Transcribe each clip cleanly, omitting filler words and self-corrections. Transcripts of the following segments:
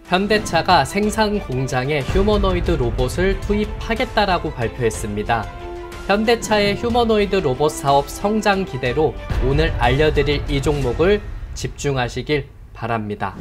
현대차가 생산 공장에 휴머노이드 로봇을 투입하겠다라고 발표했습니다. 현대차의 휴머노이드 로봇 사업 성장 기대로 오늘 알려드릴 이 종목을 집중하시길 바랍니다.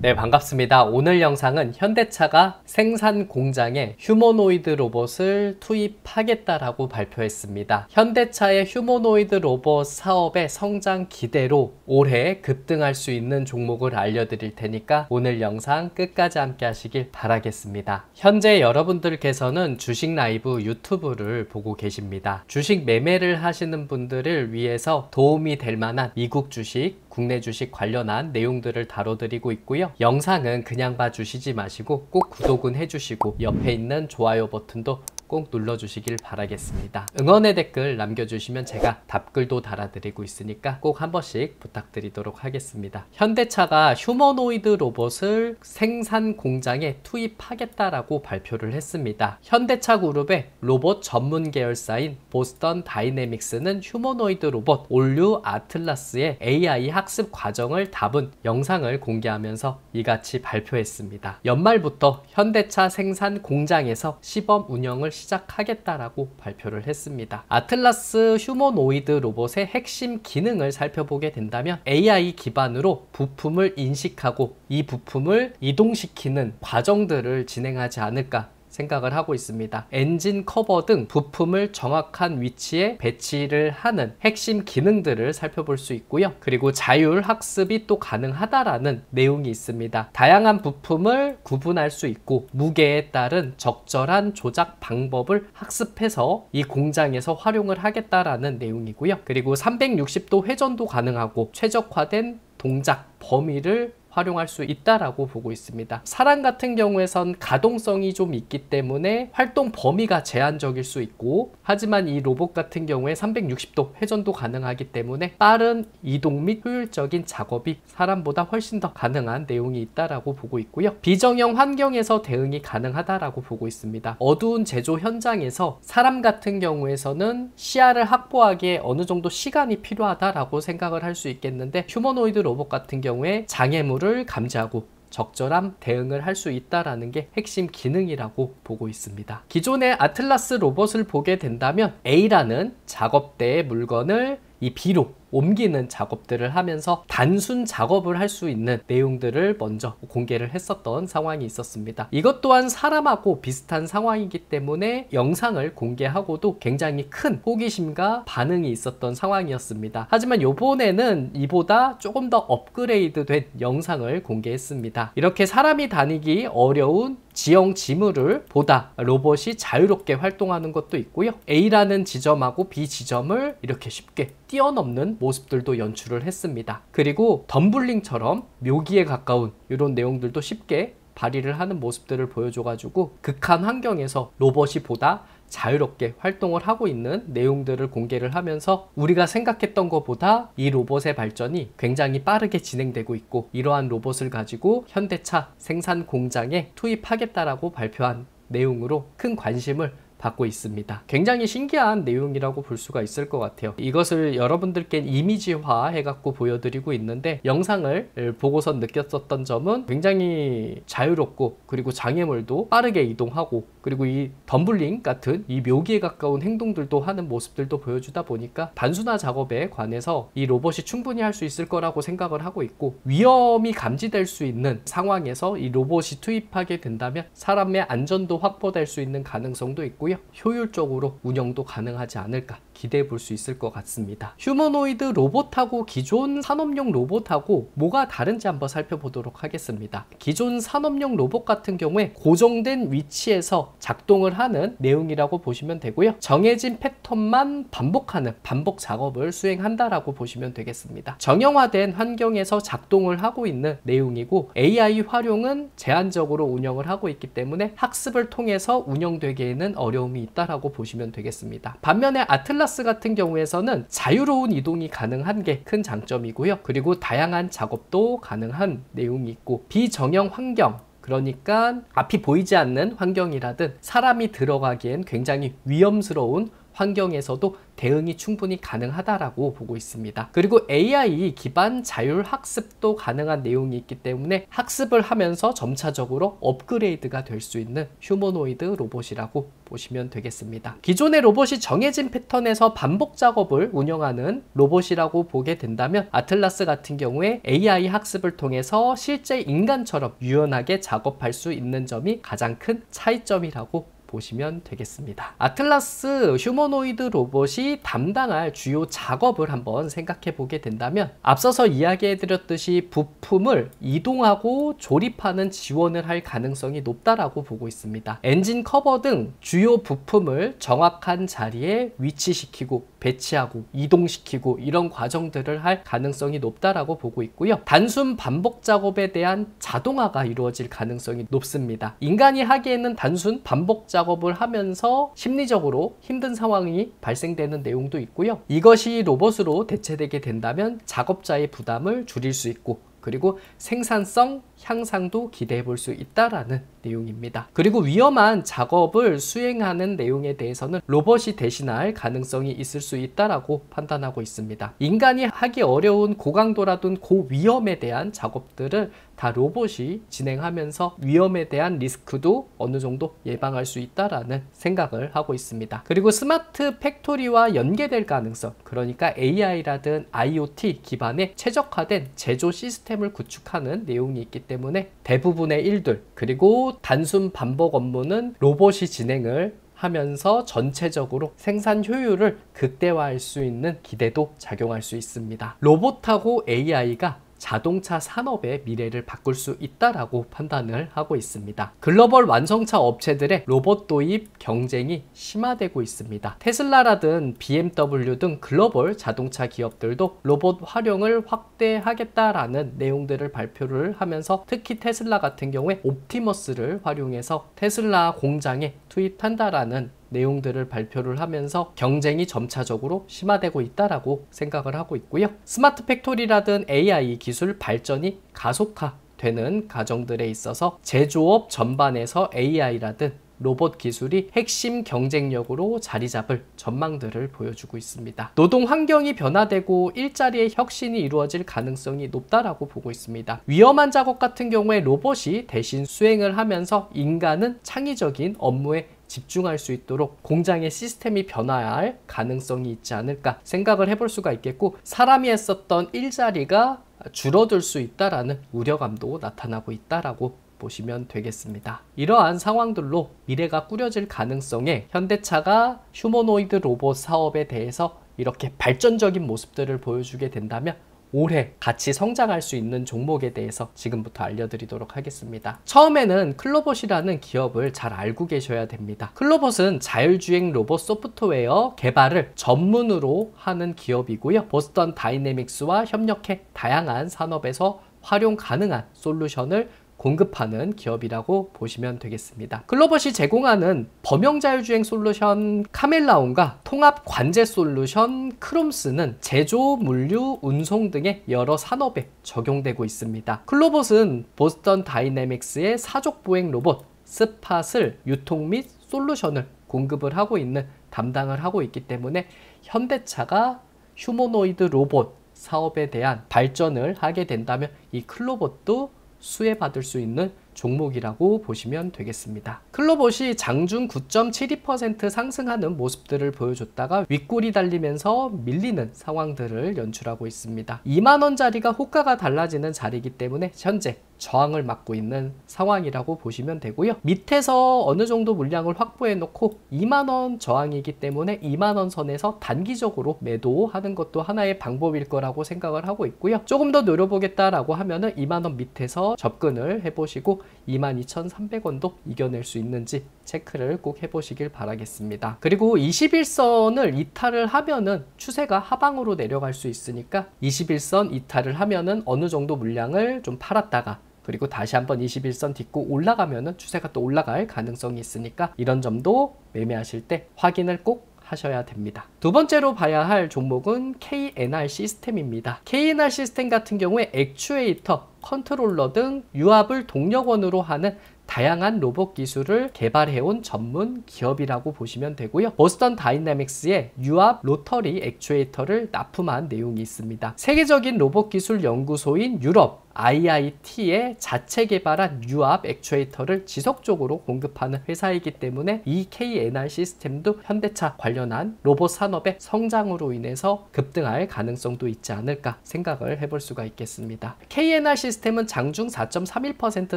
네, 반갑습니다. 오늘 영상은 현대차가 생산 공장에 휴머노이드 로봇을 투입하겠다라고 발표했습니다. 현대차의 휴머노이드 로봇 사업의 성장 기대로 올해 급등할 수 있는 종목을 알려드릴 테니까 오늘 영상 끝까지 함께 하시길 바라겠습니다. 현재 여러분들께서는 주식 라이브 유튜브를 보고 계십니다. 주식 매매를 하시는 분들을 위해서 도움이 될 만한 미국 주식, 국내 주식 관련한 내용들을 다뤄드리고 있고요. 영상은 그냥 봐주시지 마시고 꼭 구독은 해주시고 옆에 있는 좋아요 버튼도 꼭 눌러주시길 바라겠습니다. 응원의 댓글 남겨주시면 제가 답글도 달아드리고 있으니까 꼭 한 번씩 부탁드리도록 하겠습니다. 현대차가 휴머노이드 로봇을 생산 공장에 투입하겠다라고 발표를 했습니다. 현대차 그룹의 로봇 전문 계열사인 보스턴 다이내믹스는 휴머노이드 로봇 올류 아틀라스의 AI 학습 과정을 담은 영상을 공개하면서 이같이 발표했습니다. 연말부터 현대차 생산 공장에서 시범 운영을 시작하겠다라고 발표를 했습니다. 아틀라스 휴머노이드 로봇의 핵심 기능을 살펴보게 된다면 AI 기반으로 부품을 인식하고 이 부품을 이동시키는 과정들을 진행하지 않을까 생각을 하고 있습니다. 엔진 커버 등 부품을 정확한 위치에 배치를 하는 핵심 기능들을 살펴볼 수 있고요. 그리고 자율 학습이 또 가능하다라는 내용이 있습니다. 다양한 부품을 구분할 수 있고 무게에 따른 적절한 조작 방법을 학습해서 이 공장에서 활용을 하겠다라는 내용이고요. 그리고 360도 회전도 가능하고 최적화된 동작 범위를 활용할 수 있다라고 보고 있습니다. 사람 같은 경우에선 가동성이 좀 있기 때문에 활동 범위가 제한적일 수 있고, 하지만 이 로봇 같은 경우에 360도 회전도 가능하기 때문에 빠른 이동 및 효율적인 작업이 사람보다 훨씬 더 가능한 내용이 있다라고 보고 있고요. 비정형 환경에서 대응이 가능하다라고 보고 있습니다. 어두운 제조 현장에서 사람 같은 경우에서는 시야를 확보하기에 어느 정도 시간이 필요하다라고 생각을 할 수 있겠는데, 휴머노이드 로봇 같은 경우에 장애물을 감지하고 적절한 대응을 할 수 있다라는 게 핵심 기능이라고 보고 있습니다. 기존의 아틀라스 로봇을 보게 된다면 A라는 작업대의 물건을 이 B로 옮기는 작업들을 하면서 단순 작업을 할 수 있는 내용들을 먼저 공개를 했었던 상황이 있었습니다. 이것 또한 사람하고 비슷한 상황이기 때문에 영상을 공개하고도 굉장히 큰 호기심과 반응이 있었던 상황이었습니다. 하지만 이번에는 이보다 조금 더 업그레이드된 영상을 공개했습니다. 이렇게 사람이 다니기 어려운 지형 지물을 보다 로봇이 자유롭게 활동하는 것도 있고요. A라는 지점하고 B 지점을 이렇게 쉽게 뛰어넘는 모습들도 연출을 했습니다. 그리고 덤블링처럼 묘기에 가까운 이런 내용들도 쉽게 발휘를 하는 모습들을 보여줘가지고 극한 환경에서 로봇이 보다 자유롭게 활동을 하고 있는 내용들을 공개를 하면서 우리가 생각했던 것보다 이 로봇의 발전이 굉장히 빠르게 진행되고 있고, 이러한 로봇을 가지고 현대차 생산 공장에 투입하겠다라고 발표한 내용으로 큰 관심을 받고 있습니다. 굉장히 신기한 내용이라고 볼 수가 있을 것 같아요. 이것을 여러분들께 이미지화 해갖고 보여드리고 있는데, 영상을 보고서 느꼈었던 점은 굉장히 자유롭고, 그리고 장애물도 빠르게 이동하고, 그리고 이 덤블링 같은 이 묘기에 가까운 행동들도 하는 모습들도 보여주다 보니까 단순화 작업에 관해서 이 로봇이 충분히 할 수 있을 거라고 생각을 하고 있고, 위험이 감지될 수 있는 상황에서 이 로봇이 투입하게 된다면 사람의 안전도 확보될 수 있는 가능성도 있고요. 효율적으로 운영도 가능하지 않을까 기대해 볼 수 있을 것 같습니다. 휴머노이드 로봇하고 기존 산업용 로봇하고 뭐가 다른지 한번 살펴보도록 하겠습니다. 기존 산업용 로봇 같은 경우에 고정된 위치에서 작동을 하는 내용이라고 보시면 되고요. 정해진 패턴만 반복하는 반복 작업을 수행한다라고 보시면 되겠습니다. 정형화된 환경에서 작동을 하고 있는 내용이고, AI 활용은 제한적으로 운영을 하고 있기 때문에 학습을 통해서 운영되기에는 어려움이 있다라고 보시면 되겠습니다. 반면에 아틀라스 같은 경우에서는 자유로운 이동이 가능한 게 큰 장점이고요. 그리고 다양한 작업도 가능한 내용이 있고, 비정형 환경, 그러니까 앞이 보이지 않는 환경이라든 사람이 들어가기엔 굉장히 위험스러운 환경에서도 대응이 충분히 가능하다라고 보고 있습니다. 그리고 AI 기반 자율학습도 가능한 내용이 있기 때문에 학습을 하면서 점차적으로 업그레이드가 될 수 있는 휴머노이드 로봇이라고 보시면 되겠습니다. 기존의 로봇이 정해진 패턴에서 반복 작업을 운영하는 로봇이라고 보게 된다면 아틀라스 같은 경우에 AI 학습을 통해서 실제 인간처럼 유연하게 작업할 수 있는 점이 가장 큰 차이점이라고 보시면 되겠습니다. 아틀라스 휴머노이드 로봇이 담당할 주요 작업을 한번 생각해 보게 된다면 앞서서 이야기해 드렸듯이 부품을 이동하고 조립하는 지원을 할 가능성이 높다라고 보고 있습니다. 엔진 커버 등 주요 부품을 정확한 자리에 위치시키고 배치하고 이동시키고 이런 과정들을 할 가능성이 높다라고 보고 있고요. 단순 반복 작업에 대한 자동화가 이루어질 가능성이 높습니다. 인간이 하기에는 단순 반복 작업을 하면서 심리적으로 힘든 상황이 발생되는 내용도 있고요. 이것이 로봇으로 대체되게 된다면 작업자의 부담을 줄일 수 있고 그리고 생산성 향상도 기대해 볼 수 있다라는 내용입니다. 그리고 위험한 작업을 수행하는 내용에 대해서는 로봇이 대신할 가능성이 있을 수 있다라고 판단하고 있습니다. 인간이 하기 어려운 고강도라든 고위험에 대한 작업들을 다 로봇이 진행하면서 위험에 대한 리스크도 어느 정도 예방할 수 있다라는 생각을 하고 있습니다. 그리고 스마트 팩토리와 연계될 가능성, 그러니까 AI라든 IoT 기반의 최적화된 제조 시스템을 구축하는 내용이 있기 때문에 대부분의 일들 그리고 단순 반복 업무는 로봇이 진행을 하면서 전체적으로 생산 효율을 극대화할 수 있는 기대도 작용할 수 있습니다. 로봇하고 AI가 자동차 산업의 미래를 바꿀 수 있다라고 판단을 하고 있습니다. 글로벌 완성차 업체들의 로봇 도입 경쟁이 심화되고 있습니다. 테슬라라든 BMW 등 글로벌 자동차 기업들도 로봇 활용을 확대하겠다라는 내용들을 발표를 하면서 특히 테슬라 같은 경우에 옵티머스를 활용해서 테슬라 공장에 투입한다라는 내용들을 발표를 하면서 경쟁이 점차적으로 심화되고 있다라고 생각을 하고 있고요. 스마트 팩토리라든 AI 기술 발전이 가속화되는 과정들에 있어서 제조업 전반에서 AI라든 로봇 기술이 핵심 경쟁력으로 자리 잡을 전망들을 보여주고 있습니다. 노동 환경이 변화되고 일자리의 혁신이 이루어질 가능성이 높다라고 보고 있습니다. 위험한 작업 같은 경우에 로봇이 대신 수행을 하면서 인간은 창의적인 업무에 집중할 수 있도록 공장의 시스템이 변화할 가능성이 있지 않을까 생각을 해볼 수가 있겠고 사람이 했었던 일자리가 줄어들 수 있다라는 우려감도 나타나고 있다라고 보시면 되겠습니다. 이러한 상황들로 미래가 꾸려질 가능성에 현대차가 휴머노이드 로봇 사업에 대해서 이렇게 발전적인 모습들을 보여주게 된다면 올해 같이 성장할 수 있는 종목에 대해서 지금부터 알려드리도록 하겠습니다. 처음에는 클로봇이라는 기업을 잘 알고 계셔야 됩니다. 클로봇은 자율주행 로봇 소프트웨어 개발을 전문으로 하는 기업이고요. 보스턴 다이내믹스와 협력해 다양한 산업에서 활용 가능한 솔루션을 공급하는 기업이라고 보시면 되겠습니다. 클로봇이 제공하는 범용 자율주행 솔루션 카멜라온과 통합 관제 솔루션 크롬스는 제조, 물류, 운송 등의 여러 산업에 적용되고 있습니다. 클로봇은 보스턴 다이내믹스의 사족 보행 로봇 스팟을 유통 및 솔루션을 공급을 하고 있는 담당을 하고 있기 때문에 현대차가 휴머노이드 로봇 사업에 대한 발전을 하게 된다면 이 클로봇도 수혜받을 수 있는 종목이라고 보시면 되겠습니다. 클로봇이 장중 9.72% 상승하는 모습들을 보여줬다가 윗골이 달리면서 밀리는 상황들을 연출하고 있습니다. 2만원짜리가 호가가 달라지는 자리이기 때문에 현재 저항을 맞고 있는 상황이라고 보시면 되고요. 밑에서 어느 정도 물량을 확보해 놓고 2만원 저항이기 때문에 2만원 선에서 단기적으로 매도하는 것도 하나의 방법일 거라고 생각을 하고 있고요. 조금 더 노려보겠다라고 하면은 2만원 밑에서 접근을 해보시고 22,300원도 이겨낼 수 있는지 체크를 꼭 해보시길 바라겠습니다. 그리고 21선을 이탈을 하면은 추세가 하방으로 내려갈 수 있으니까 21선 이탈을 하면은 어느 정도 물량을 좀 팔았다가 그리고 다시 한번 21선 딛고 올라가면은 추세가 또 올라갈 가능성이 있으니까 이런 점도 매매하실 때 확인을 꼭 하셔야 됩니다. 두 번째로 봐야 할 종목은 KNR 시스템입니다. KNR 시스템 같은 경우에 액추에이터, 컨트롤러 등 유압을 동력원으로 하는 다양한 로봇 기술을 개발해온 전문 기업이라고 보시면 되고요. 보스턴 다이내믹스의 유압 로터리 액추에이터를 납품한 내용이 있습니다. 세계적인 로봇 기술 연구소인 유럽 IIT의 자체 개발한 유압 액추에이터를 지속적으로 공급하는 회사이기 때문에 이 KNR 시스템도 현대차 관련한 로봇 산업의 성장으로 인해서 급등할 가능성도 있지 않을까 생각을 해볼 수가 있겠습니다. KNR 시스템은 장중 4.31%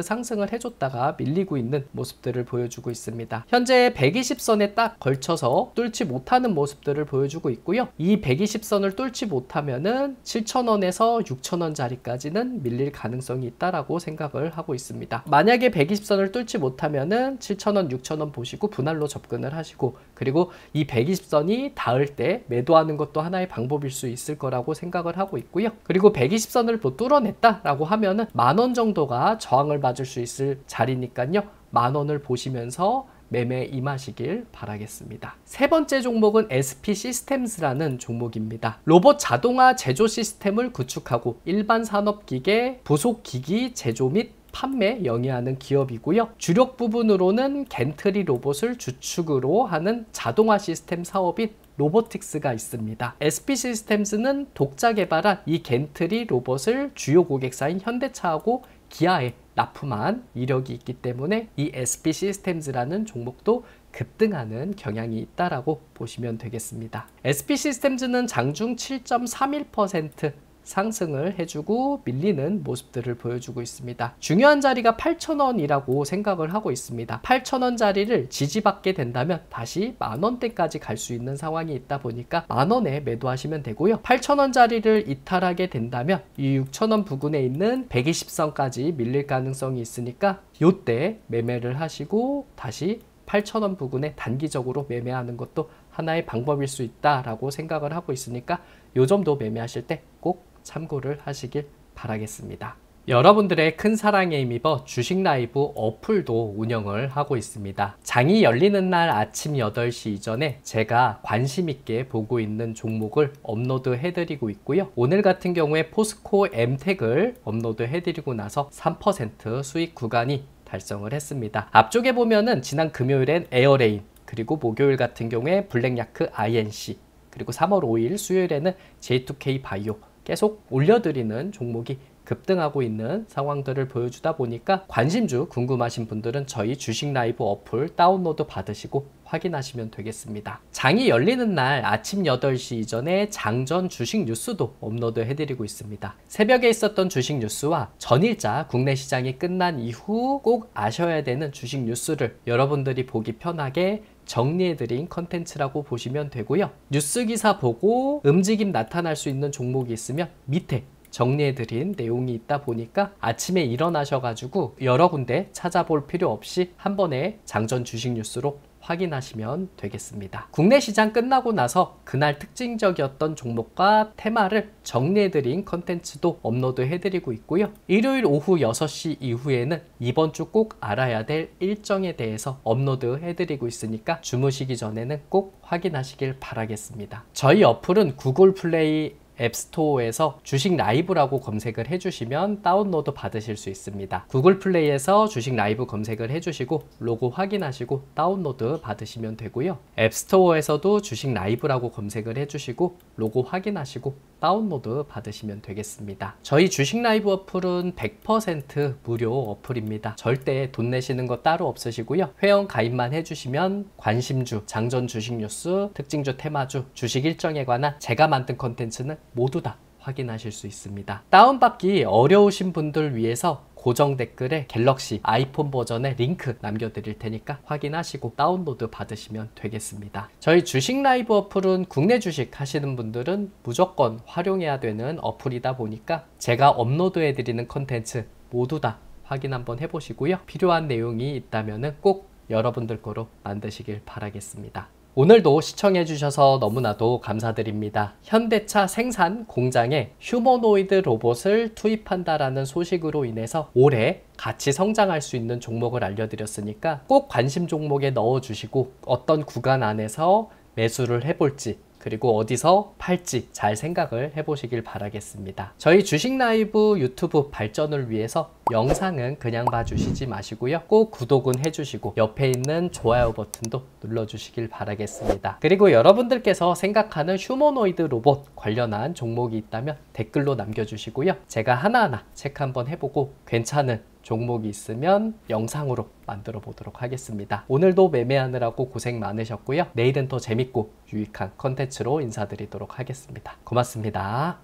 상승을 해줬다가 밀리고 있는 모습들을 보여주고 있습니다. 현재 120선에 딱 걸쳐서 뚫지 못하는 모습들을 보여주고 있고요. 이 120선을 뚫지 못하면은 7,000원에서 6,000원짜리까지는 밀릴 가능성이 있다라고 생각을 하고 있습니다. 만약에 120선을 뚫지 못하면은 7,000원, 6,000원 보시고 분할로 접근을 하시고, 그리고 이 120선이 닿을 때 매도하는 것도 하나의 방법일 수 있을 거라고 생각을 하고 있고요. 그리고 120선을 뭐 뚫어냈다라고 하면은 10,000원 정도가 저항을 맞을 수 있을 자리니까요. 10,000원을 보시면서 매매 임하시길 바라겠습니다. 세 번째 종목은 SP 시스템즈라는 종목입니다. 로봇 자동화 제조 시스템을 구축하고 일반 산업기계, 부속기기 제조 및 판매 영위하는 기업이고요. 주력 부분으로는 겐트리 로봇을 주축으로 하는 자동화 시스템 사업인 로보틱스가 있습니다. SP 시스템즈는 독자 개발한 이 겐트리 로봇을 주요 고객사인 현대차하고 기아에 납품한 이력이 있기 때문에 이 SP 시스템즈라는 종목도 급등하는 경향이 있다라고 보시면 되겠습니다. SP 시스템즈는 장중 7.31% 상승을 해주고 밀리는 모습들을 보여주고 있습니다. 중요한 자리가 8,000원이라고 생각을 하고 있습니다. 8,000원짜리를 지지받게 된다면 다시 10,000원대까지 갈 수 있는 상황이 있다 보니까 10,000원에 매도하시면 되고요. 8,000원짜리를 이탈하게 된다면 이 6,000원 부근에 있는 120선까지 밀릴 가능성이 있으니까 이때 매매를 하시고 다시 8,000원 부근에 단기적으로 매매하는 것도 하나의 방법일 수 있다라고 생각을 하고 있으니까 요 점도 매매하실 때 꼭 참고를 하시길 바라겠습니다. 여러분들의 큰 사랑에 힘입어 주식라이브 어플도 운영을 하고 있습니다. 장이 열리는 날 아침 8시 이전에 제가 관심 있게 보고 있는 종목을 업로드 해드리고 있고요. 오늘 같은 경우에 포스코 엠텍을 업로드 해드리고 나서 3% 수익 구간이 달성을 했습니다. 앞쪽에 보면은 지난 금요일엔 에어레인, 그리고 목요일 같은 경우에 블랙야크 INC, 그리고 3월 5일 수요일에는 J2K 바이오 계속 올려드리는 종목이 급등하고 있는 상황들을 보여주다 보니까 관심주 궁금하신 분들은 저희 주식 라이브 어플 다운로드 받으시고 확인하시면 되겠습니다. 장이 열리는 날 아침 8시 이전에 장전 주식 뉴스도 업로드 해드리고 있습니다. 새벽에 있었던 주식 뉴스와 전일자 국내 시장이 끝난 이후 꼭 아셔야 되는 주식 뉴스를 여러분들이 보기 편하게 정리해드린 컨텐츠라고 보시면 되고요. 뉴스 기사 보고 움직임 나타날 수 있는 종목이 있으면 밑에 정리해드린 내용이 있다 보니까 아침에 일어나셔가지고 여러 군데 찾아볼 필요 없이 한 번에 장전 주식 뉴스로 확인하시면 되겠습니다. 국내 시장 끝나고 나서 그날 특징적이었던 종목과 테마를 정리해드린 컨텐츠도 업로드 해드리고 있고요. 일요일 오후 6시 이후에는 이번 주 꼭 알아야 될 일정에 대해서 업로드 해드리고 있으니까 주무시기 전에는 꼭 확인하시길 바라겠습니다. 저희 어플은 구글 플레이 앱스토어에서 주식 라이브라고 검색을 해주시면 다운로드 받으실 수 있습니다. 구글 플레이에서 주식 라이브 검색을 해주시고 로고 확인하시고 다운로드 받으시면 되고요. 앱스토어에서도 주식 라이브라고 검색을 해주시고 로고 확인하시고 다운로드 받으시면 되겠습니다. 저희 주식 라이브 어플은 100% 무료 어플입니다. 절대 돈 내시는 거 따로 없으시고요. 회원 가입만 해주시면 관심주, 장전 주식 뉴스, 특징주, 테마주, 주식 일정에 관한 제가 만든 컨텐츠는 모두 다 확인하실 수 있습니다. 다운받기 어려우신 분들 위해서 고정 댓글에 갤럭시 아이폰 버전의 링크 남겨드릴 테니까 확인하시고 다운로드 받으시면 되겠습니다. 저희 주식 라이브 어플은 국내 주식 하시는 분들은 무조건 활용해야 되는 어플이다 보니까 제가 업로드해드리는 컨텐츠 모두 다 확인 한번 해보시고요. 필요한 내용이 있다면 꼭 여러분들 거로 만드시길 바라겠습니다. 오늘도 시청해주셔서 너무나도 감사드립니다. 현대차 생산 공장에 휴머노이드 로봇을 투입한다라는 소식으로 인해서 올해 같이 성장할 수 있는 종목을 알려드렸으니까 꼭 관심 종목에 넣어주시고 어떤 구간 안에서 매수를 해볼지, 그리고 어디서 팔지 잘 생각을 해보시길 바라겠습니다. 저희 주식 라이브 유튜브 발전을 위해서 영상은 그냥 봐주시지 마시고요. 꼭 구독은 해주시고 옆에 있는 좋아요 버튼도 눌러주시길 바라겠습니다. 그리고 여러분들께서 생각하는 휴머노이드 로봇 관련한 종목이 있다면 댓글로 남겨주시고요. 제가 하나하나 체크 한번 해보고 괜찮은 종목이 있으면 영상으로 만들어 보도록 하겠습니다. 오늘도 매매하느라고 고생 많으셨고요. 내일은 더 재밌고 유익한 컨텐츠로 인사드리도록 하겠습니다. 고맙습니다.